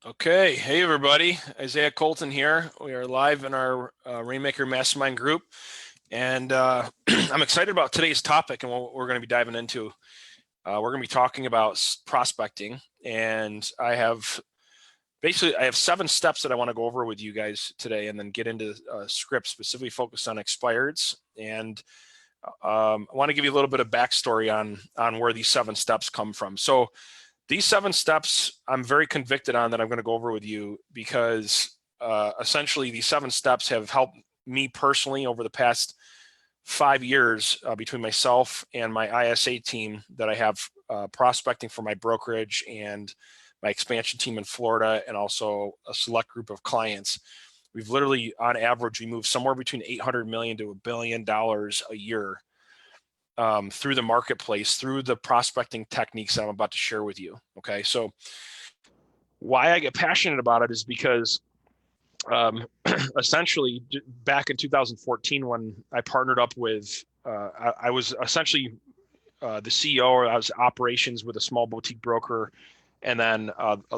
Okay, hey everybody, Isaiah Colton here. We are live in our Rainmaker Mastermind group, and I'm excited about today's topic and what we're going to be diving into. We're going to be talking about prospecting, and I have 7 steps that I want to go over with you guys today, and then get into script specifically focused on expireds. And I want to give you a little bit of backstory on where these 7 steps come from. So these 7 steps I'm very convicted on that I'm going to go over with you because essentially these 7 steps have helped me personally over the past 5 years between myself and my ISA team that I have prospecting for my brokerage and my expansion team in Florida, and also a select group of clients. We've literally, on average, we move somewhere between $800 million to $1 billion a year through the marketplace, through the prospecting techniques that I'm about to share with you. Okay, so why I get passionate about it is because essentially back in 2014, when I partnered up with, I was essentially the CEO, or I was operations with a small boutique broker. And then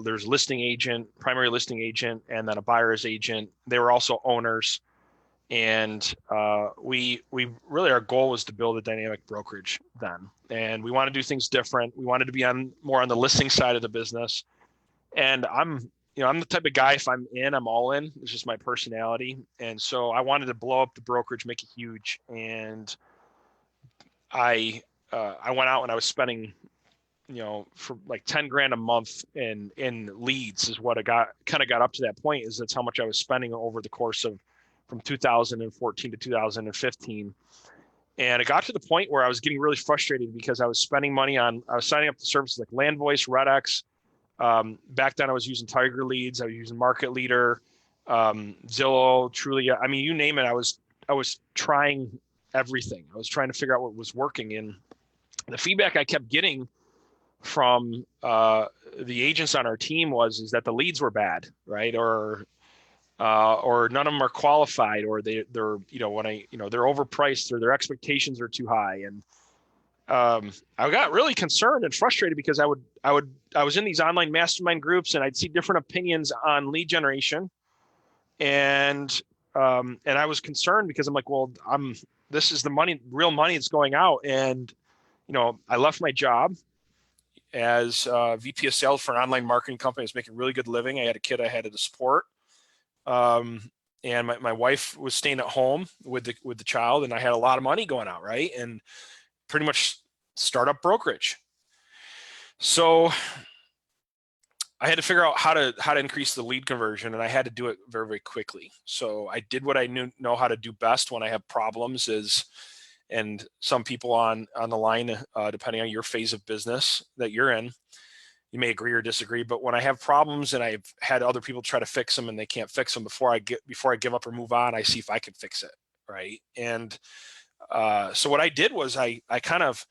there's listing agent, primary listing agent, and then a buyer's agent. They were also owners. And we really, our goal was to build a dynamic brokerage then. And we want to do things different. We wanted to be more on the listing side of the business. And I'm the type of guy, if I'm in, I'm all in. It's just my personality. And so I wanted to blow up the brokerage, make it huge. And I went out and I was spending, for like 10 grand a month in leads is what I kind of got up to that point. Is that's how much I was spending over the course of from 2014 to 2015. And it got to the point where I was getting really frustrated because I was spending money I was signing up to services like LandVoice, RedX. Back then I was using Tiger Leads. I was using Market Leader, Zillow, Trulia. I mean, you name it. I was trying everything. I was trying to figure out what was working. And the feedback I kept getting from the agents on our team is that the leads were bad, right? Or none of them are qualified, or they're they're overpriced, or their expectations are too high. And I got really concerned and frustrated because I was in these online mastermind groups and I'd see different opinions on lead generation, and I was concerned because I'm like, well, this is the real money that's going out. And I left my job as VP of sales for an online marketing company. I was making a really good living. I had a kid I had to support. And my wife was staying at home with the child, and I had a lot of money going out, right? And pretty much startup brokerage. So I had to figure out how to increase the lead conversion, and I had to do it very, very quickly. So I did what I know how to do best when I have problems and some people on the line, depending on your phase of business that you're in, you may agree or disagree, but when I have problems and I've had other people try to fix them and they can't fix them, before I give up or move on, I see if I can fix it, right? And so what I did was I kind of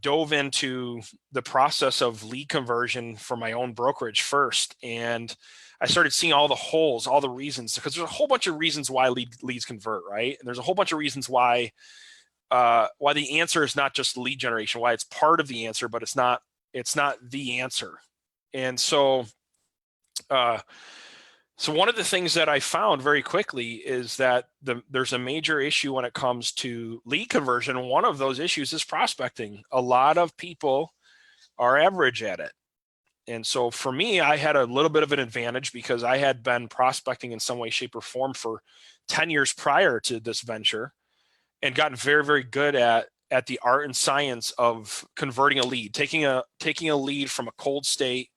dove into the process of lead conversion for my own brokerage first, and I started seeing all the holes, all the reasons, because there's a whole bunch of reasons why leads convert, right? And there's a whole bunch of reasons why the answer is not just lead generation, why it's part of the answer, but it's not the answer. And so one of the things that I found very quickly is that there's a major issue when it comes to lead conversion. One of those issues is prospecting. A lot of people are average at it. And so for me, I had a little bit of an advantage because I had been prospecting in some way, shape, or form for 10 years prior to this venture, and gotten very, very good at the art and science of converting a lead, taking a lead from a cold state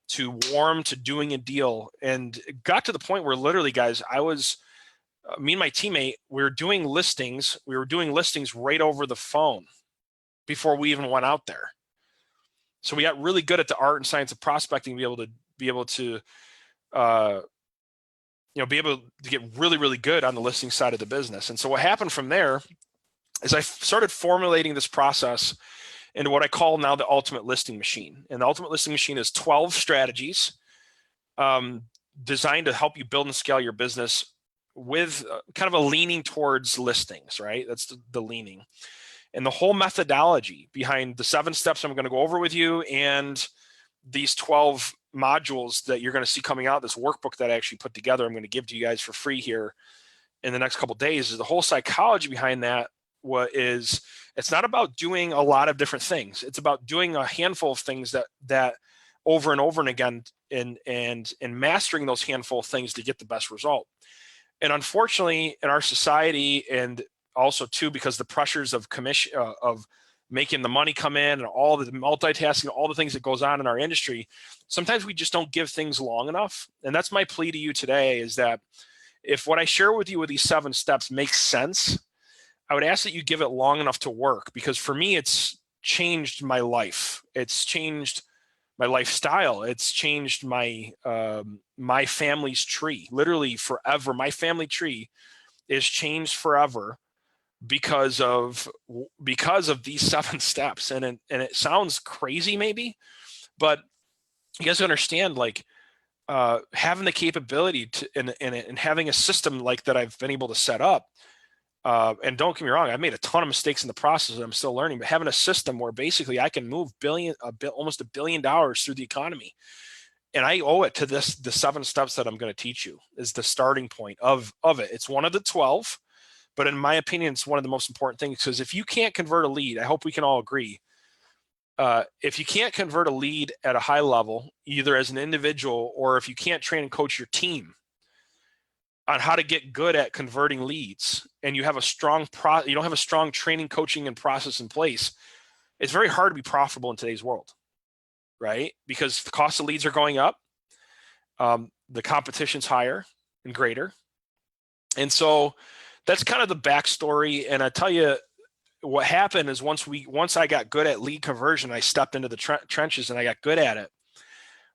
to warm to doing a deal. And it got to the point where literally, guys, me and my teammate, we were doing listings right over the phone before we even went out there. So we got really good at the art and science of prospecting, be able to get really, really good on the listing side of the business. And so what happened from there is I started formulating this process into what I call now the Ultimate Listing Machine. And the Ultimate Listing Machine is 12 strategies designed to help you build and scale your business with kind of a leaning towards listings, right? That's the leaning. And the whole methodology behind the 7 steps I'm going to go over with you, and these 12 modules that you're going to see coming out, this workbook that I actually put together, I'm going to give to you guys for free here in the next couple of days, is the whole psychology behind that. What is, it's not about doing a lot of different things. It's about doing a handful of things that over and over and again, and mastering those handful of things to get the best result. And unfortunately, in our society, and also too, because the pressures of commission, of making the money come in and all the multitasking, all the things that goes on in our industry, sometimes we just don't give things long enough. And that's my plea to you today, is that if what I share with you with these 7 steps makes sense, I would ask that you give it long enough to work, because for me, it's changed my life. It's changed my lifestyle. It's changed my my family's tree, literally forever. My family tree is changed forever because of these 7 steps. And it sounds crazy maybe, but you guys understand, like, having the capability to and having a system like that I've been able to set up. And don't get me wrong, I've made a ton of mistakes in the process and I'm still learning, but having a system where basically I can move almost $1 billion through the economy. And I owe it to the 7 steps that I'm going to teach you is the starting point of it. It's one of the 12, but in my opinion, it's one of the most important things, because if you can't convert a lead, I hope we can all agree, if you can't convert a lead at a high level, either as an individual, or if you can't train and coach your team on how to get good at converting leads, and you have a strong you don't have a strong training, coaching, and process in place, it's very hard to be profitable in today's world, right? Because the cost of leads are going up, the competition's higher and greater, and so that's kind of the backstory. And I tell you, what happened is once I got good at lead conversion, I stepped into the trenches and I got good at it.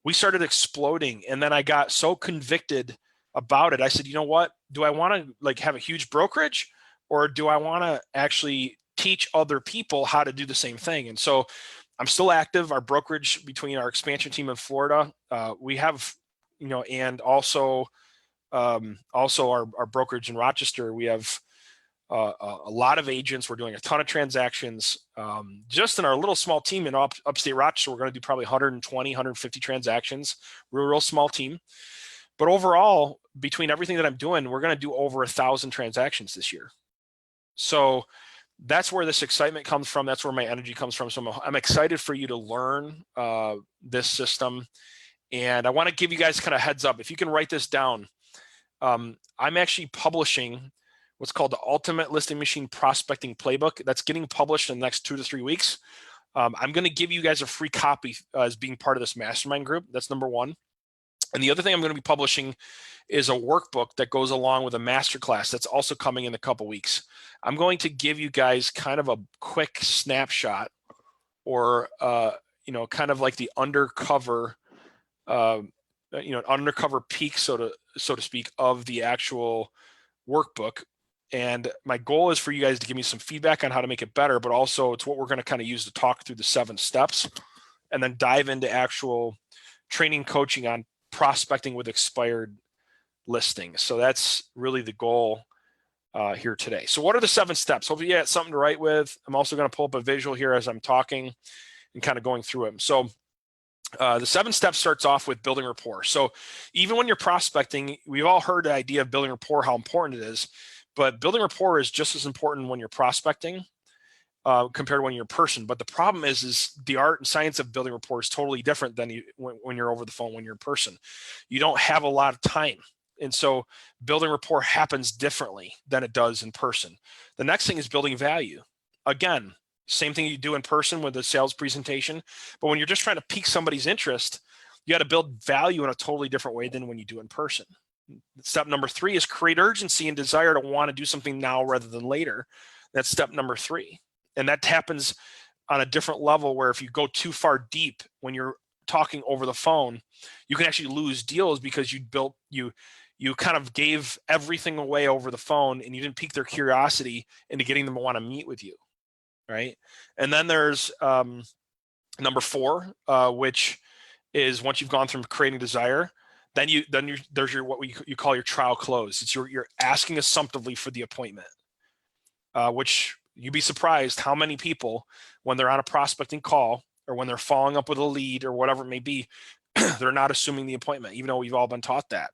We started exploding, and then I got so convicted about it. I said, you know what? Do I want to like have a huge brokerage, or do I want to actually teach other people how to do the same thing? And so I'm still active. Our brokerage, between our expansion team in Florida, we have, and also our brokerage in Rochester, we have a lot of agents. We're doing a ton of transactions. Just in our little small team in upstate Rochester, we're going to do probably 120, 150 transactions. We're a real small team. But overall, between everything that I'm doing, we're going to do over 1,000 transactions this year. So that's where this excitement comes from. That's where my energy comes from. So I'm excited for you to learn this system. And I want to give you guys kind of heads up. If you can write this down, I'm actually publishing what's called the Ultimate Listing Machine Prospecting Playbook. That's getting published in the next 2 to 3 weeks. I'm going to give you guys a free copy as being part of this mastermind group. That's number 1. And the other thing I'm going to be publishing is a workbook that goes along with a masterclass that's also coming in a couple weeks. I'm going to give you guys kind of a quick snapshot, or kind of like the undercover, undercover peek, so to speak, of the actual workbook. And my goal is for you guys to give me some feedback on how to make it better, but also it's what we're going to kind of use to talk through the 7 steps, and then dive into actual training, coaching on prospecting with expired listings. So that's really the goal here today. So what are the 7 steps? Hopefully you got something to write with. I'm also going to pull up a visual here as I'm talking and kind of going through them. So the 7 steps starts off with building rapport. So even when you're prospecting, we've all heard the idea of building rapport, how important it is, but building rapport is just as important when you're prospecting compared to when you're in person. But the problem is the art and science of building rapport is totally different than when you're over the phone, when you're in person. You don't have a lot of time. And so building rapport happens differently than it does in person. The next thing is building value. Again, same thing you do in person with a sales presentation. But when you're just trying to pique somebody's interest, you got to build value in a totally different way than when you do in person. Step number 3 is create urgency and desire to want to do something now rather than later. That's step number 3. And that happens on a different level, where if you go too far deep when you're talking over the phone, you can actually lose deals because you kind of gave everything away over the phone and you didn't pique their curiosity into getting them to want to meet with you, right? And then there's number 4, which is once you've gone through creating desire, there's your what you call your trial close. It's you're asking assumptively for the appointment, which you'd be surprised how many people, when they're on a prospecting call or when they're following up with a lead or whatever it may be, they're not assuming the appointment, even though we've all been taught that.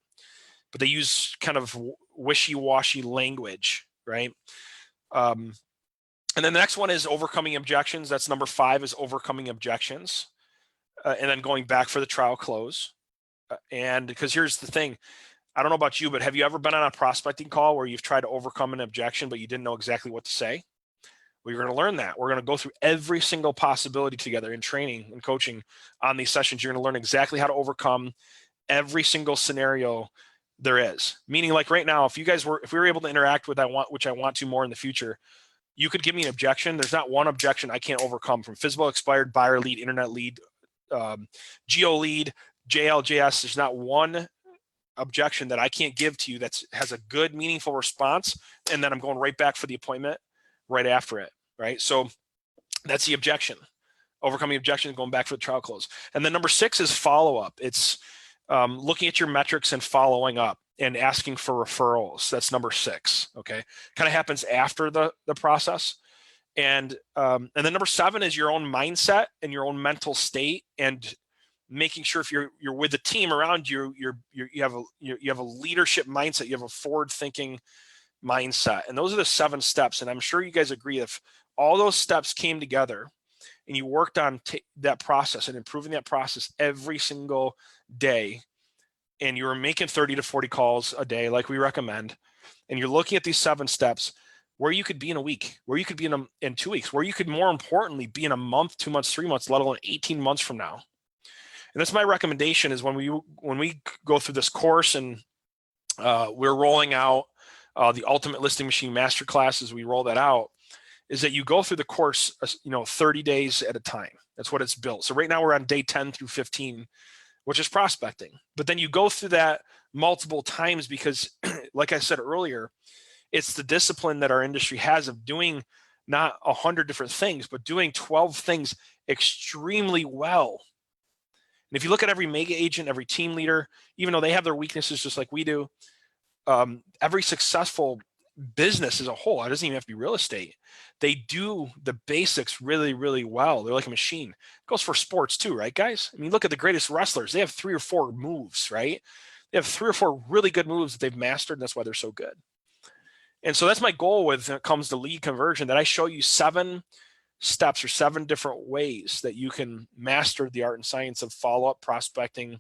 But they use kind of wishy-washy language, right? And then the next one is overcoming objections. That's number 5, is overcoming objections. And then going back for the trial close. And because here's the thing, I don't know about you, but have you ever been on a prospecting call where you've tried to overcome an objection, but you didn't know exactly what to say? Well, you're going to learn that. We're going to go through every single possibility together in training and coaching on these sessions. You're going to learn exactly how to overcome every single scenario there is. Meaning, like right now, if we were able to interact with which I want to more in the future, you could give me an objection. There's not one objection I can't overcome, from FSBO expired, buyer lead, internet lead, geo lead, JLJS. There's not one objection that I can't give to you that has a good, meaningful response, and then I'm going right back for the appointment right after it, right? So that's the objection, overcoming objection, going back for the trial close. And then number 6 is follow-up. It's looking at your metrics and following up and asking for referrals. That's number 6, okay? Kind of happens after the process. And then number 7 is your own mindset and your own mental state, and making sure if you're with a team around you, you have a leadership mindset, you have a forward-thinking mindset. And those are the 7 steps. And I'm sure you guys agree, if all those steps came together and you worked on that process and improving that process every single day, and you were making 30 to 40 calls a day like we recommend, and you're looking at these 7 steps, where you could be in a week, where you could be in 2 weeks, where you could, more importantly, be in a month, 2 months, 3 months, let alone 18 months from now. And that's my recommendation, is when we go through this course, and we're rolling out the Ultimate Listing Machine Masterclass, as we roll that out, is that you go through the course 30 days at a time. That's what it's built. So right now we're on day 10 through 15, which is prospecting. But then you go through that multiple times, because like I said earlier, it's the discipline that our industry has of doing not 100 different things, but doing 12 things extremely well. And if you look at every mega agent, every team leader, even though they have their weaknesses just like we do, every successful business as a whole, it doesn't even have to be real estate, they do the basics really, really well. They're like a machine. It goes for sports too, right, guys? I mean, look at the greatest wrestlers. They have 3 or 4 moves, right? They have 3 or 4 really good moves that they've mastered, and that's why they're so good. And so that's my goal when it comes to lead conversion, that I show you 7 steps or 7 different ways that you can master the art and science of follow-up prospecting,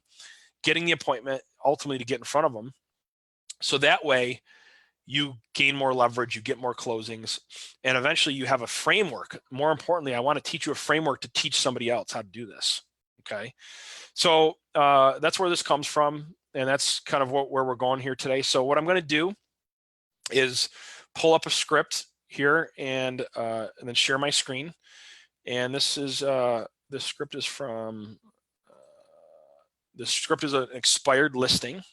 getting the appointment, ultimately to get in front of them. So that way you gain more leverage, you get more closings, and eventually you have a framework. More importantly, I want to teach you a framework to teach somebody else how to do this, okay? So that's where this comes from, and that's kind of where we're going here today. So what I'm going to do is pull up a script here and then share my screen. And this is this script is from this script is an expired listing.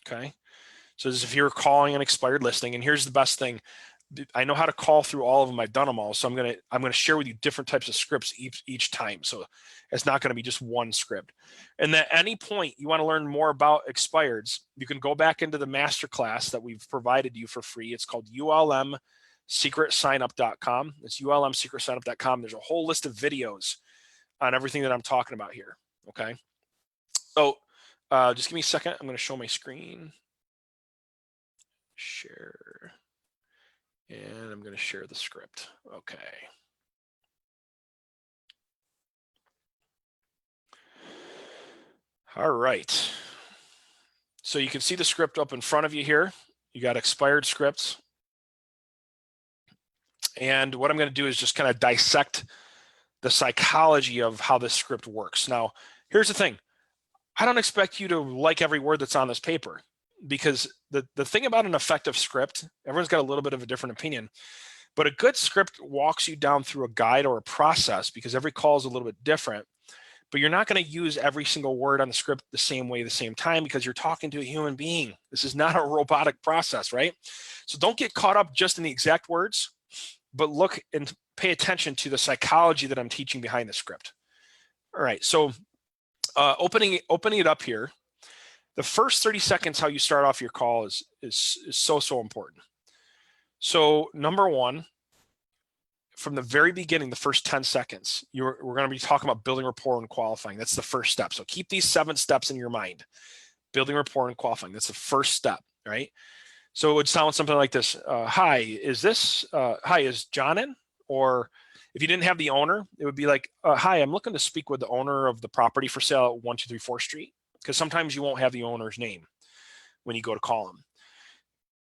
Okay, so this is if you're calling an expired listing. And here's the best thing: I know how to call through all of them. I've done them all. So I'm gonna share with you different types of scripts each time. So it's not going to be just one script. And at any point you want to learn more about expireds, you can go back into the masterclass that we've provided you for free. It's called ULMsecretsignup.com. It's ULMsecretsignup.com. There's a whole list of videos on everything that I'm talking about here. Okay. So just give me a second. I'm going to show my screen. Share. And I'm going to share the script. Okay. All right. So you can see the script up in front of you here. You got expired scripts. And what I'm going to do is just kind of dissect the psychology of how this script works. Now, here's the thing. I don't expect you to like every word that's on this paper, because the thing about an effective script, everyone's got a little bit of a different opinion, but a good script walks you down through a guide or a process, because every call is a little bit different. But you're not going to use every single word on the script the same way, the same time, because you're talking to a human being. This is not a robotic process, right? So don't get caught up just in the exact words, but look and pay attention to the psychology that I'm teaching behind the script. All right, so opening it up here, the first 30 seconds, how you start off your call is so important. So number one, from the very beginning, the first 10 seconds, we're going to be talking about building rapport and qualifying. That's the first step. So keep these 7 steps in your mind. Building rapport and qualifying. That's the first step, right? So it would sound something like this. Hi, is John in? Or if you didn't have the owner, it would be like, hi, I'm looking to speak with the owner of the property for sale at 123 4th Street. Because sometimes you won't have the owner's name when you go to call them.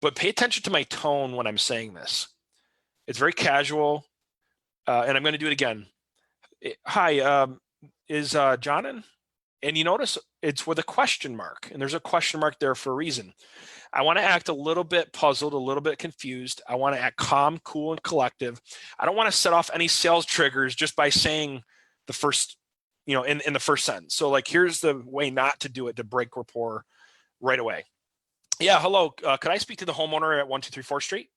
But pay attention to my tone when I'm saying this. It's very casual. And I'm going to do it again. Hi, is John in? And you notice it's with a question mark. And there's a question mark there for a reason. I want to act a little bit puzzled, a little bit confused. I want to act calm, cool, and collective. I don't want to set off any sales triggers just by saying the first, in the first sentence. So like, here's the way not to do it to break rapport right away. Yeah, hello. Could I speak to the homeowner at 123 4th Street?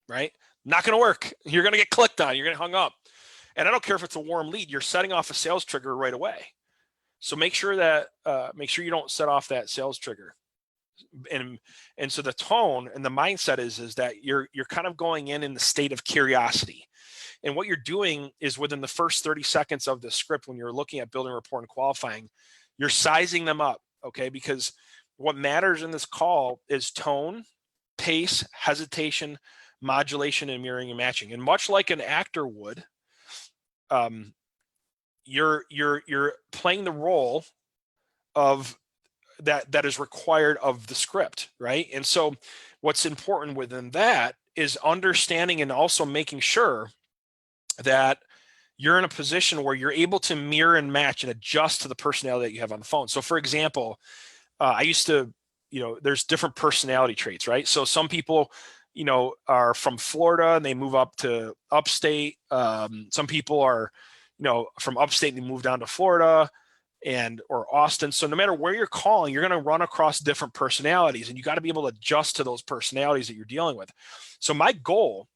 Right? Not going to work. You're going to get clicked on. You're going to hung up. And I don't care if it's a warm lead. You're setting off a sales trigger right away. So make sure you don't set off that sales trigger. And so the tone and the mindset is that you're kind of going in the state of curiosity. And what you're doing is within the first 30 seconds of the script, when you're looking at building rapport and qualifying, you're sizing them up, okay? Because what matters in this call is tone, pace, hesitation, modulation, and mirroring and matching. And much like an actor would, you're playing the role of that is required of the script, right? And so what's important within that is understanding and also making sure that you're in a position where you're able to mirror and match and adjust to the personality that you have on the phone. So for example, I used to, there's different personality traits, right? So some people, are from Florida and they move up to upstate. Some people are, from upstate and they move down to Florida or Austin. So no matter where you're calling, you're going to run across different personalities, and you got to be able to adjust to those personalities that you're dealing with. So my goal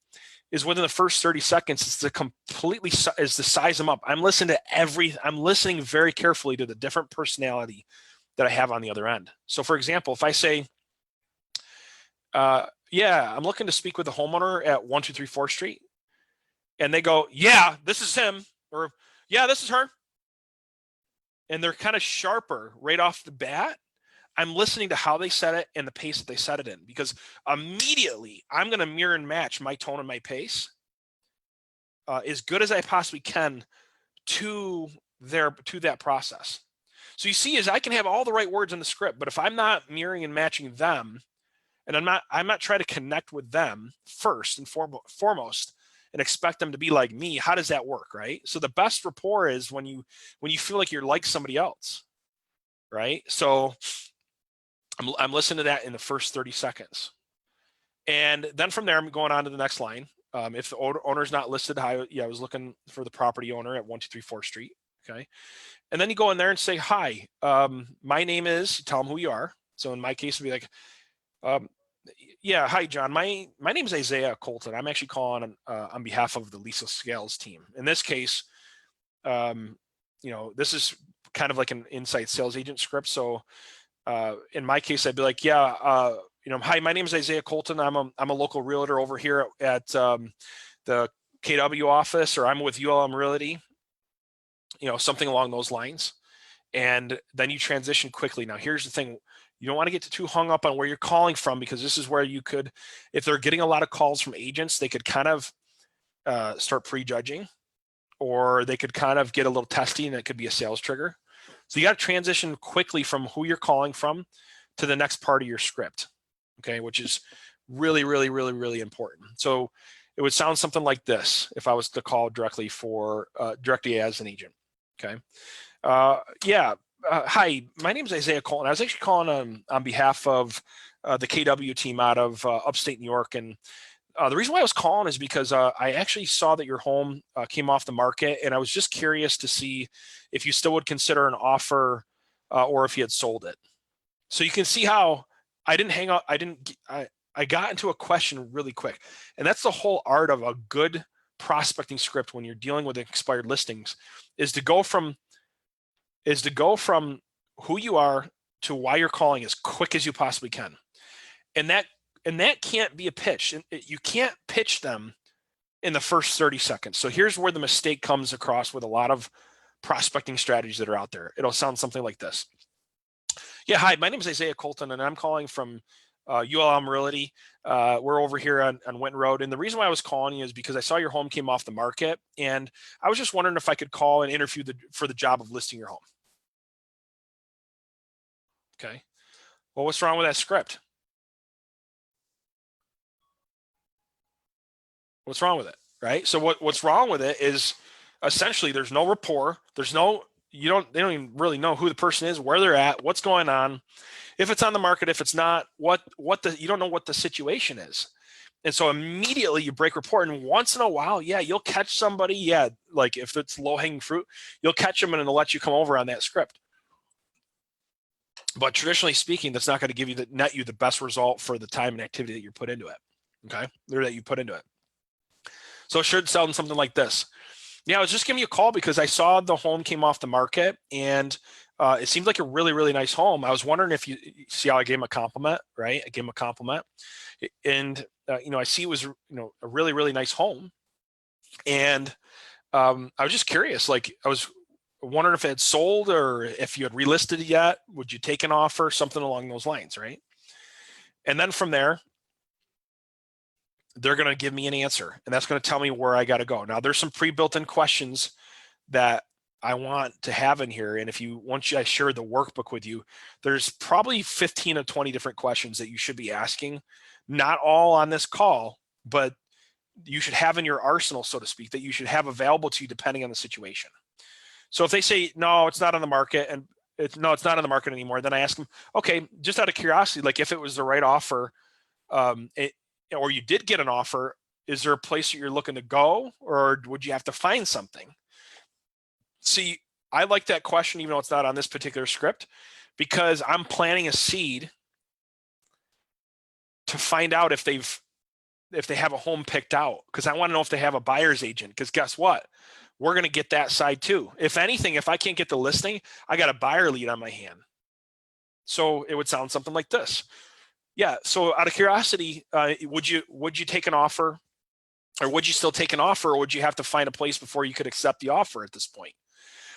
is within the first 30 seconds is to size them up. I'm listening very carefully to the different personality that I have on the other end. So for example, if I say, yeah, I'm looking to speak with the homeowner at 123 4th Street. And they go, yeah, this is him. Or yeah, this is her. And they're kind of sharper right off the bat. I'm listening to how they said it and the pace that they said it in, because immediately I'm going to mirror and match my tone and my pace as good as I possibly can to that process. So you see, is I can have all the right words in the script, but if I'm not mirroring and matching them, and I'm not trying to connect with them first and foremost and expect them to be like me, how does that work, right? So the best rapport is when you feel like you're like somebody else, right? So I'm listening to that in the first 30 seconds. And then from there, I'm going on to the next line. If the owner's not listed, I was looking for the property owner at 123 4th Street, okay? And then you go in there and say, hi, my name is, tell them who you are. So in my case, it'd be like, yeah, hi, John. My name is Isaiah Colton. I'm actually calling on behalf of the Lisa Scales team. In this case, this is kind of like an inside sales agent script. So in my case, I'd be like, yeah, hi, my name is Isaiah Colton. I'm a local realtor over here at the KW office, or I'm with ULM Realty, something along those lines. And then you transition quickly. Now, here's the thing. You don't want to get too hung up on where you're calling from, because this is where you could, if they're getting a lot of calls from agents, they could kind of start prejudging, or they could kind of get a little testy, and it could be a sales trigger. So you got to transition quickly from who you're calling from to the next part of your script, okay, which is really, really, really, really important. So it would sound something like this if I was to call directly as an agent, okay? Yeah. Hi, my name is Isaiah Colton. I was actually calling on behalf of the KW team out of upstate New York. And the reason why I was calling is because I actually saw that your home came off the market, and I was just curious to see if you still would consider an offer or if you had sold it. So you can see how I didn't hang up. I got into a question really quick. And that's the whole art of a good prospecting script when you're dealing with expired listings, is to go from who you are to why you're calling as quick as you possibly can. And that can't be a pitch. And you can't pitch them in the first 30 seconds. So here's where the mistake comes across with a lot of prospecting strategies that are out there. It'll sound something like this. Yeah, hi, my name is Isaiah Colton, and I'm calling from ULM Realty. We're over here on Winton Road. And the reason why I was calling you is because I saw your home came off the market, and I was just wondering if I could call and interview for the job of listing your home. Okay. Well, what's wrong with that script? What's wrong with it, right? So what's wrong with it is essentially there's no rapport. There's no, they don't even really know who the person is, where they're at, what's going on, if it's on the market, if it's not, you don't know what the situation is. And so immediately you break rapport, and once in a while, yeah, you'll catch somebody. Yeah, like if it's low hanging fruit, you'll catch them and it'll let you come over on that script. But traditionally speaking, that's not going to give you net you the best result for the time and activity that you put into it. Okay, or that you put into it. So it should sound something like this. Yeah, I was just giving you a call because I saw the home came off the market, and it seemed like a really, really nice home. I was wondering if you see how I gave him a compliment, right? I gave him a compliment, and I see it was a really, really nice home, and I was just curious. Like I was wondering if it had sold or if you had relisted it yet. Would you take an offer? Something along those lines, right? And then from there, they're going to give me an answer, and that's going to tell me where I got to go. Now, there's some pre-built-in questions that I want to have in here. And once I share the workbook with you, there's probably 15 to 20 different questions that you should be asking, not all on this call, but you should have in your arsenal, so to speak, that you should have available to you depending on the situation. So if they say, no, it's not on the market, and it's not on the market anymore, then I ask them, okay, just out of curiosity, like if it was the right offer, or you did get an offer, is there a place that you're looking to go, or would you have to find something? See, I like that question, even though it's not on this particular script, because I'm planting a seed to find out if they have a home picked out, because I want to know if they have a buyer's agent, because guess what? We're going to get that side too. If anything, if I can't get the listing, I got a buyer lead on my hand. So it would sound something like this. Yeah. So out of curiosity, would you take an offer, or would you still take an offer, or would you have to find a place before you could accept the offer at this point?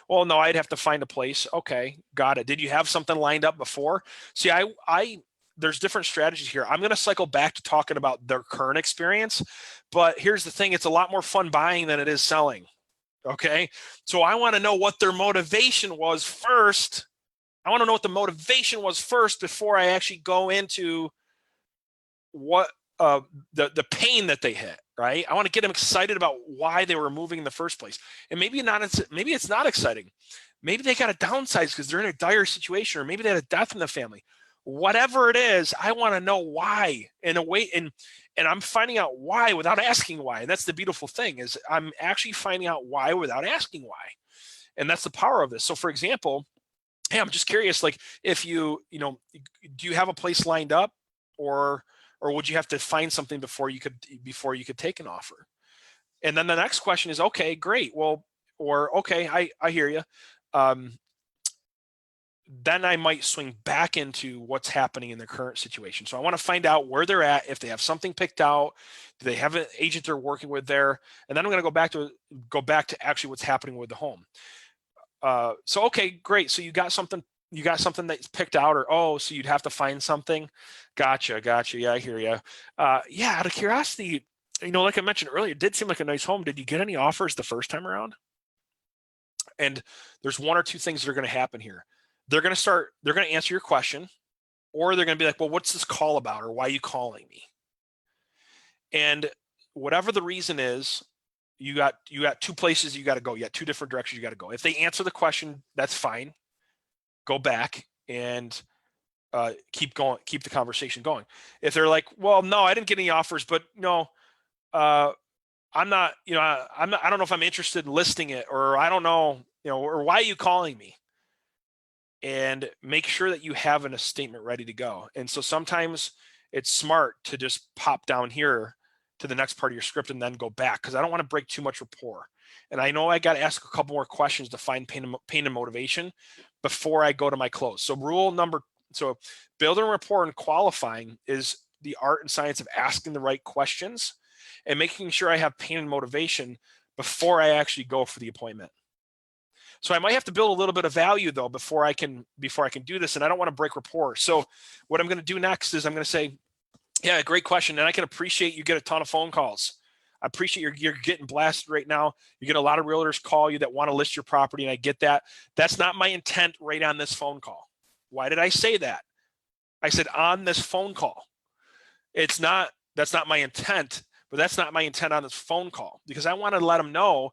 Well, no, I'd have to find a place. Okay, got it. Did you have something lined up before? See, there's different strategies here. I'm going to cycle back to talking about their current experience, but here's the thing. It's a lot more fun buying than it is selling. Okay. So I want to know what their motivation was first. I want to know what the motivation was first before I actually go into what the pain that they hit, right? I want to get them excited about why they were moving in the first place. And maybe it's not exciting. Maybe they got to downsize because they're in a dire situation, or maybe they had a death in the family. Whatever it is, I want to know why and I'm finding out why without asking why. And that's the beautiful thing, is I'm actually finding out why without asking why. And that's the power of this. So for example, hey, I'm just curious, like if do you have a place lined up, or would you have to find something before you could take an offer? And then the next question is, okay, great. Well, or okay, I hear you. Then I might swing back into what's happening in their current situation. So I want to find out where they're at, if they have something picked out, do they have an agent they're working with there? And then I'm going to go back to actually what's happening with the home. So, okay, great. So you got something that's picked out, or, so you'd have to find something. Gotcha. Yeah, I hear you. Yeah, out of curiosity, like I mentioned earlier, it did seem like a nice home. Did you get any offers the first time around? And there's one or two things that are going to happen here. They're going to answer your question, or they're going to be like, well, what's this call about? Or why are you calling me? And whatever the reason is, you got two places you got to go. You got two different directions you got to go. If they answer the question, that's fine. Go back and keep the conversation going. If they're like, well, no, I didn't get any offers, but no, I'm not, I don't know if I'm interested in listing it, or I don't know, or why are you calling me? And make sure that you have a statement ready to go. And so sometimes it's smart to just pop down here to the next part of your script and then go back, because I don't want to break too much rapport. And I know I got to ask a couple more questions to find pain and motivation before I go to my close. So building rapport and qualifying is the art and science of asking the right questions and making sure I have pain and motivation before I actually go for the appointment. So I might have to build a little bit of value though before I can do this, and I don't want to break rapport. So what I'm going to do next is I'm going to say, yeah, great question, and I can appreciate you get a ton of phone calls. I appreciate you're getting blasted right now. You get a lot of realtors call you that want to list your property, and I get that. That's not my intent right on this phone call. Why did I say that? I said on this phone call. That's not my intent, but that's not my intent on this phone call, because I want to let them know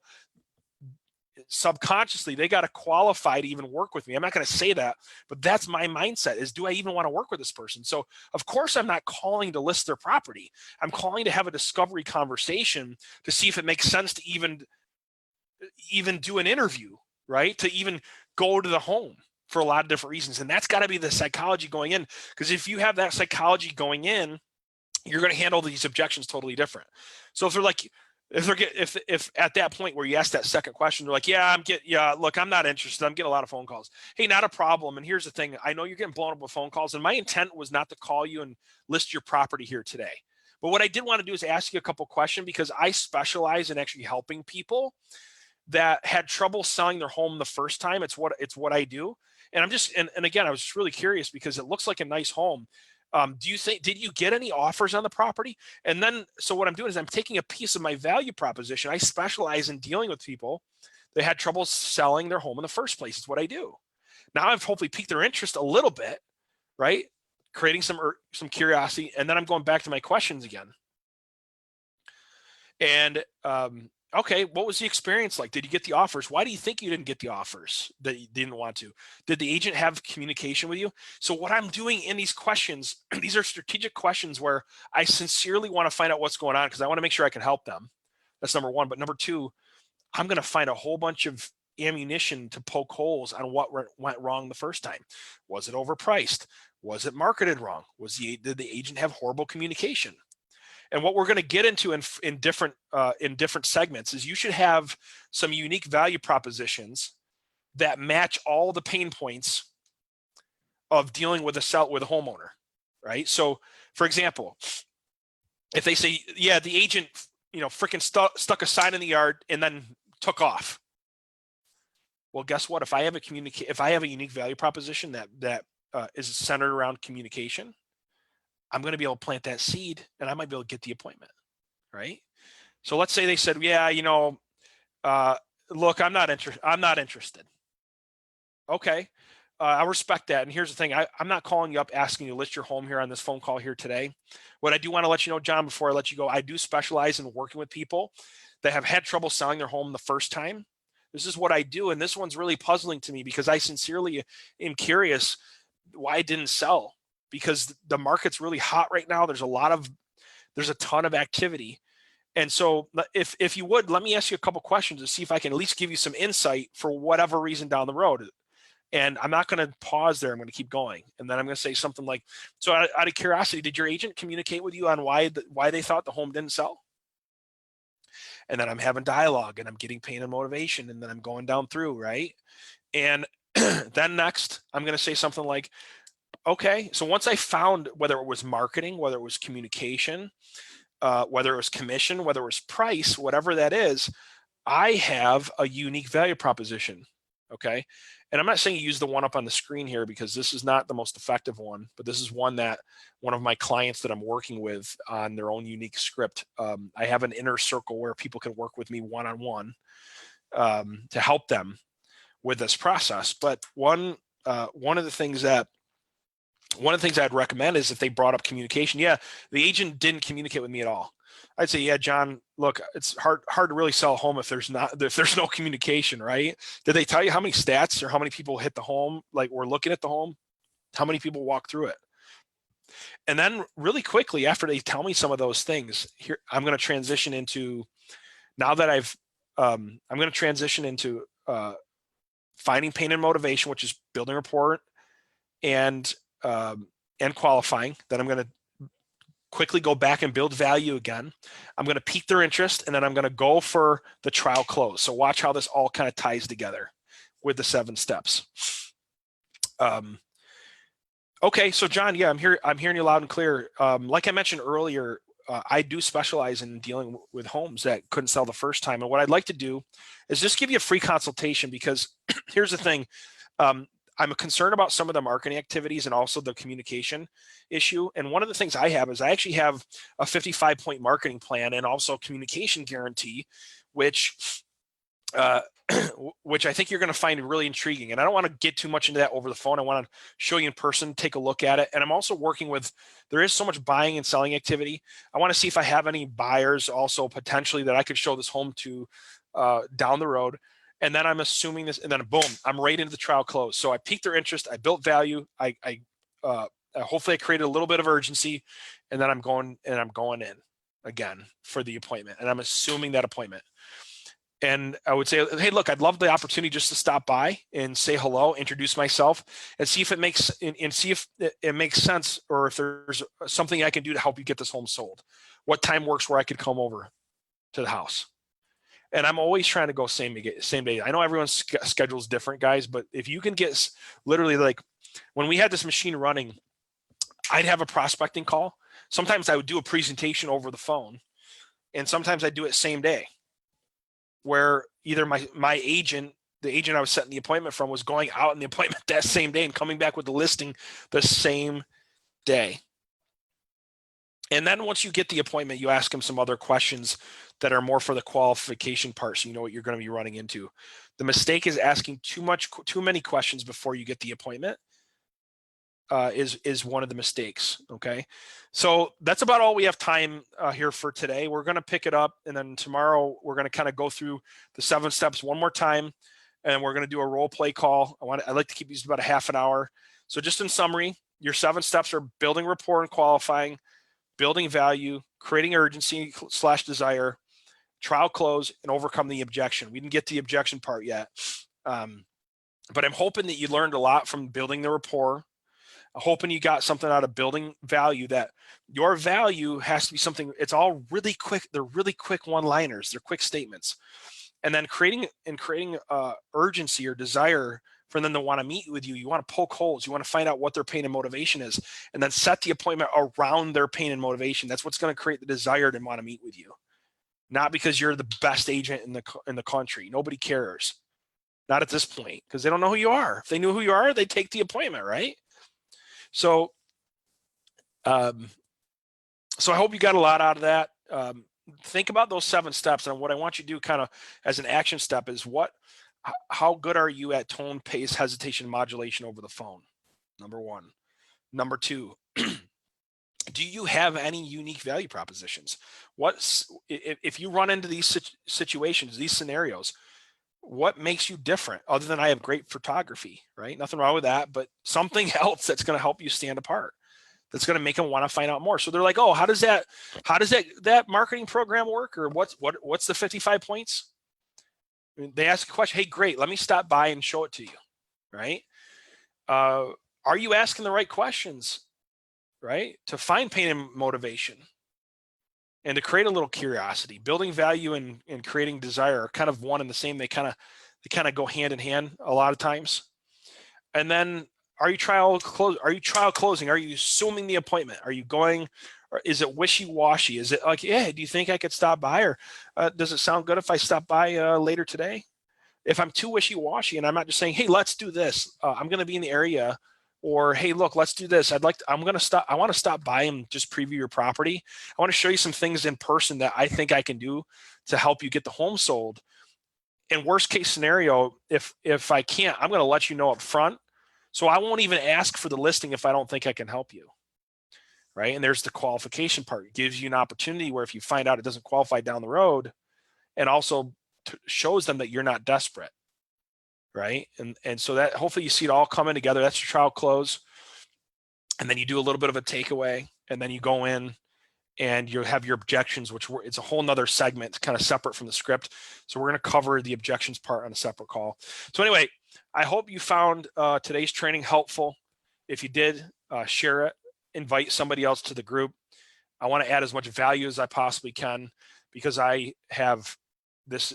subconsciously they got to qualify to even work with me. I'm not going to say that, but that's my mindset is, do I even want to work with this person? So of course I'm not calling to list their property. I'm calling to have a discovery conversation to see if it makes sense to even do an interview, right? To even go to the home for a lot of different reasons. And that's got to be the psychology going in, because if you have that psychology going in, you're going to handle these objections totally different. So if they're like, if at that point where you ask that second question, they're like, look, I'm not interested. I'm getting a lot of phone calls. Hey, not a problem. And here's the thing. I know you're getting blown up with phone calls, and my intent was not to call you and list your property here today. But what I did want to do is ask you a couple questions, because I specialize in actually helping people that had trouble selling their home the first time. It's what I do. And I'm just, and again, I was just really curious because it looks like a nice home. Did you get any offers on the property? And then, so what I'm doing is I'm taking a piece of my value proposition. I specialize in dealing with people that had trouble selling their home in the first place. It's what I do. Now I've hopefully piqued their interest a little bit, right? Creating some curiosity. And then I'm going back to my questions again. And, okay, what was the experience like? Did you get the offers? Why do you think you didn't get the offers that you didn't want to? Did the agent have communication with you? So what I'm doing in these questions, these are strategic questions where I sincerely want to find out what's going on, because I want to make sure I can help them. That's number one. But number two, I'm going to find a whole bunch of ammunition to poke holes on what went wrong the first time. Was it overpriced? Was it marketed wrong? Did the agent have horrible communication? And what we're going to get into in different segments is you should have some unique value propositions that match all the pain points of dealing with a homeowner, right? So, for example, if they say, "Yeah, the agent, freaking stuck a sign in the yard and then took off," well, guess what? If I have a unique value proposition that is centered around communication, I'm going to be able to plant that seed, and I might be able to get the appointment, right? So let's say they said, "Yeah, look, I'm not interested." Okay, I respect that. And here's the thing: I'm not calling you up asking you to list your home here on this phone call here today. What I do want to let you know, John, before I let you go, I do specialize in working with people that have had trouble selling their home the first time. This is what I do, and this one's really puzzling to me because I sincerely am curious why it didn't sell. Because the market's really hot right now. There's a ton of activity. And so if you would, let me ask you a couple questions to see if I can at least give you some insight for whatever reason down the road. And I'm not going to pause there. I'm going to keep going. And then I'm going to say something like, so out of curiosity, did your agent communicate with you on why they thought the home didn't sell? And then I'm having dialogue and I'm getting pain and motivation. And then I'm going down through, right? And then next, I'm going to say something like, okay, so once I found whether it was marketing, whether it was communication, whether it was commission, whether it was price, whatever that is, I have a unique value proposition, okay? And I'm not saying you use the one up on the screen here because this is not the most effective one, but this is one that one of my clients that I'm working with on their own unique script. I have an inner circle where people can work with me one-on-one to help them with this process. But one of the things I'd recommend is if they brought up communication. Yeah, the agent didn't communicate with me at all. I'd say, yeah, John, look, it's hard to really sell a home if there's no communication, right? Did they tell you how many stats or how many people hit the home, like we're looking at the home? How many people walk through it? And then really quickly after they tell me some of those things, here I'm going to transition into, now that I'm going to transition into finding pain and motivation, which is building rapport and qualifying. Then I'm going to quickly go back and build value again. I'm going to pique their interest, and then I'm going to go for the trial close. So watch how this all kind of ties together with the 7 steps. Okay, so John, yeah, I'm hearing you loud and clear. Like I mentioned earlier, I do specialize in dealing with homes that couldn't sell the first time. And what I'd like to do is just give you a free consultation, because here's the thing. I'm concerned about some of the marketing activities and also the communication issue. And one of the things I have is I actually have a 55-point marketing plan and also a communication guarantee, which which I think you're going to find really intriguing. And I don't want to get too much into that over the phone. I want to show you in person, take a look at it. And I'm also working with, there is so much buying and selling activity. I want to see if I have any buyers also potentially that I could show this home to down the road. And then I'm assuming this, and then boom, I'm right into the trial close. So I piqued their interest. I built value. I hopefully I created a little bit of urgency, and then I'm going in again for the appointment. And I'm assuming that appointment. And I would say, hey, look, I'd love the opportunity just to stop by and say hello, introduce myself, and see if it makes it makes sense, or if there's something I can do to help you get this home sold. What time works where I could come over to the house? And I'm always trying to go same day. I know everyone's schedule is different, guys, but if you can get literally, like when we had this machine running, I'd have a prospecting call. Sometimes I would do a presentation over the phone, and sometimes I do it same day, where either my agent, the agent I was setting the appointment from, was going out in the appointment that same day and coming back with the listing the same day. And then once you get the appointment, you ask them some other questions that are more for the qualification part, so you know what you're going to be running into. The mistake is asking too many questions before you get the appointment. Is one of the mistakes. Okay, so that's about all we have time here for today. We're going to pick it up, and then tomorrow we're going to kind of go through the 7 steps one more time, and we're going to do a role play call. I like to keep these about a half an hour. So just in summary, your 7 steps are building rapport and qualifying, building value, creating urgency / desire, trial close, and overcome the objection. We didn't get to the objection part yet, but I'm hoping that you learned a lot from building the rapport. I'm hoping you got something out of building value, that your value has to be something, it's all really quick. They're really quick one-liners. They're quick statements. And then creating urgency or desire for them to want to meet with you. You want to poke holes. You want to find out what their pain and motivation is, and then set the appointment around their pain and motivation. That's what's going to create the desire to want to meet with you. Not because you're the best agent in the country. Nobody cares. Not at this point, because they don't know who you are. If they knew who you are, they'd take the appointment, right? So, I hope you got a lot out of that. Think about those 7 steps, and what I want you to do kind of as an action step is how good are you at tone, pace, hesitation, modulation over the phone? Number 1. Number 2, do you have any unique value propositions? If you run into these situations, these scenarios, what makes you different other than I have great photography, right? Nothing wrong with that, but something else that's going to help you stand apart, that's going to make them want to find out more. So they're like, oh, how does that marketing program work? Or what's the 55 points? I mean, they ask a question. Hey, great. Let me stop by and show it to you. Right. Are you asking the right questions, right? To find pain and motivation, and to create a little curiosity. Building value and creating desire are kind of one and the same. They kind of go hand in hand a lot of times. And then, are you trial closing? Are you assuming the appointment? Are you going, or is it wishy-washy? Is it like, yeah, do you think I could stop by, or does it sound good if I stop by later today? If I'm too wishy-washy and I'm not just saying, hey, let's do this, I'm going to be in the area, or hey, look, let's do this. I want to stop by and just preview your property. I want to show you some things in person that I think I can do to help you get the home sold. In worst case scenario, if I can't, I'm going to let you know up front. So I won't even ask for the listing if I don't think I can help you. Right. And there's the qualification part. It gives you an opportunity where if you find out it doesn't qualify down the road, and also shows them that you're not desperate. Right. And so that hopefully you see it all coming together. That's your trial close. And then you do a little bit of a takeaway, and then you go in and you have your objections, it's a whole nother segment kind of separate from the script. So we're going to cover the objections part on a separate call. So anyway, I hope you found today's training helpful. If you did, share it, invite somebody else to the group. I want to add as much value as I possibly can, because I have this,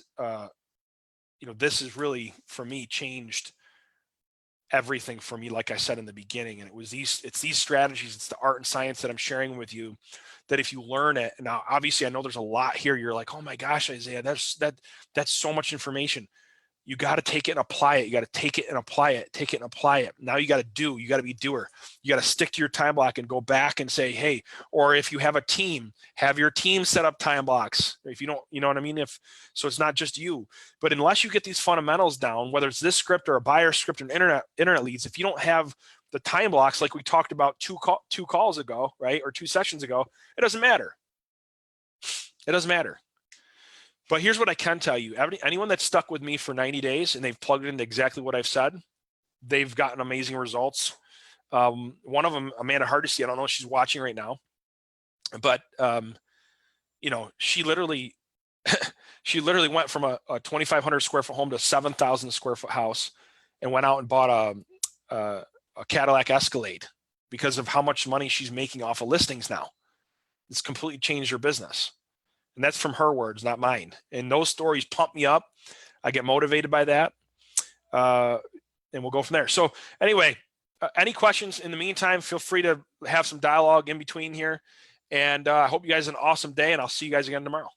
this has really, for me, changed everything for me, like I said in the beginning. And it's these strategies, it's the art and science that I'm sharing with you, that if you learn it, now obviously I know there's a lot here, you're like, oh my gosh, Isaiah, that's so much information. You got to take it and apply it. You got to take it and apply it, take it and apply it. Now you got to be doer. You got to stick to your time block and go back and say, hey, or if you have a team, have your team set up time blocks. If you don't, you know what I mean? So it's not just you, but unless you get these fundamentals down, whether it's this script or a buyer script and internet leads, if you don't have the time blocks, like we talked about two calls ago, right? Or 2 sessions ago, it doesn't matter. It doesn't matter. But here's what I can tell you. Anyone that's stuck with me for 90 days and they've plugged into exactly what I've said, they've gotten amazing results. One of them, Amanda Hardesty, I don't know if she's watching right now, but you know, she literally went from a 2,500 square foot home to a 7,000 square foot house, and went out and bought a Cadillac Escalade because of how much money she's making off of listings now. It's completely changed her business. And that's from her words, not mine. And those stories pump me up. I get motivated by that. And we'll go from there. So anyway, any questions in the meantime, feel free to have some dialogue in between here. And I hope you guys have an awesome day, and I'll see you guys again tomorrow.